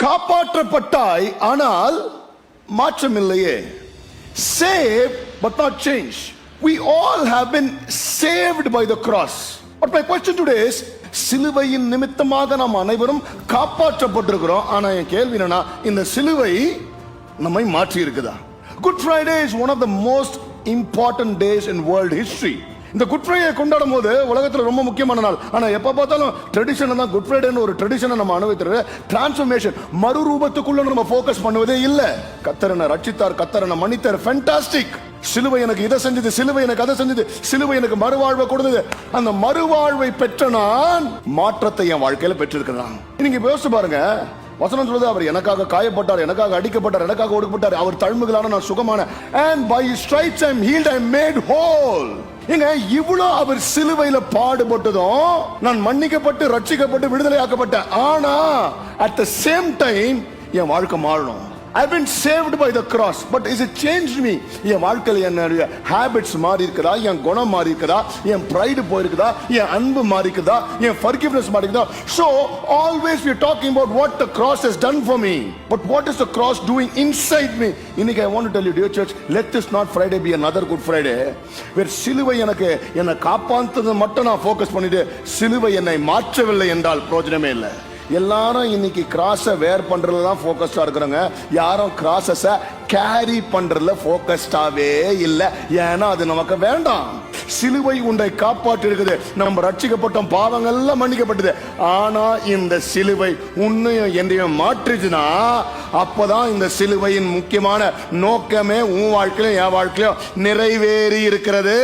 காப்பாற்றப்பட்டாய், ஆனால் மாற்றம் இல்லையே. Saved but not changed. We all have been saved by the cross. But my question today is, சிலுவையின் நிமித்தமாக நாம் அனைவரும் காப்பாற்றப்பட்டிருக்கிறோம். ஆனா என் கேள்வி என்னன்னா, இந்த சிலுவை நம்மை மாற்றி இருக்குதா? Good Friday is one of the most important days in world history. இந்த குட் ஃப்ரைடே கொண்டாடும் போது உலகத்தில் ரொம்ப முக்கியமான நாள். ஆனா எப்ப பார்த்தாலும் ட்ரெடிஷன் தான். குட் ஃப்ரைடேன்னு ஒரு ட்ரெடிஷனை நம்ம அனுபவிக்கிறது. டிரான்ஸ்ஃபர்மேஷன், மறுரூபத்துக்குள்ள நம்ம ஃபோக்கஸ் பண்ணுவதே இல்ல. கர்த்தரனை ரட்சித்தார், கர்த்தரனை மன்னித்தார், ஃபேண்டாஸ்டிக். சிலுவை எனக்கு இதை செஞ்சது, சிலுவை எனக்கு அதை செஞ்சது, சிலுவை எனக்கு மறுவாழ்வை கொடுத்தது. அந்த மறுவாழ்வை பெற்ற நான் மாற்றத்தை என் வாழ்க்கையில பெற்றிருக்கிறான். நீங்க யோசிச்சு பாருங்க, வசனம் சொல்லுது, அவர் எனக்காக காயப்பட்டார், எனக்காக அடிக்கப்பட்டார், எனக்காக ஒடுக்கப்பட்டார், அவர் தழும்புகளான நான் சுகமான. And by his stripes I am healed, I am made whole. ஏங்க, இவ்வளவு அவர் சிலுவையில பாடுபட்டதும் நான் மன்னிக்கப்பட்டு ரட்சிக்கப்பட்டு விடுதலை ஆக்கப்பட்டேன். ஆனா at the same time என் வாழ்க்கை மாறணும். I've been saved by the cross, but is it changed me? என் வாழ்க்கையில என்னுடைய ஹேபிட்ஸ் மாறி இருக்குதா, என் குணம் மாறி இருக்குதா, என் pride போயிருக்குதா, என் அன்பு மாறி இருக்குதா, என் forgiveness மாறி இருக்குதா? So always we are talking about what the cross has done for me, but what is the cross doing inside me? இன்னைக்கு I want to tell you, dear church, let this not Friday be another Good Friday where சிலுவை எனக்கு என்னை காப்பாற்றுறது மட்டும் நான் focus பண்ணிட்டு சிலுவை என்னை மாற்றவில்லை என்றால் பிரயோஜனமே இல்லை. எல்லாரும் இன்னைக்கு கிராஸை வேர் பண்றதுல தான் ஃபோக்கஸ்டா இருக்கிறாங்க. யாரும் கிராஸஸை கேரி பண்றதுல ஃபோக்கஸ்டாவே இல்லை. ஏன்னா அது நமக்கு வேண்டாம். சிலுவை உன்னை காப்பாற்றி இருக்குது. நம்ம ரட்சிக்கப்பட்டோம், பாவங்கள் எல்லாம் மன்னிக்கப்பட்டது. ஆனா இந்த சிலுவை உன்னையும் என்னையும் மாற்றுச்சுன்னா அப்பதான் இந்த சிலுவையின் முக்கியமான நோக்கமே உன் வாழ்க்கையிலும் என் வாழ்க்கையிலும் நிறைவேறி இருக்கிறது.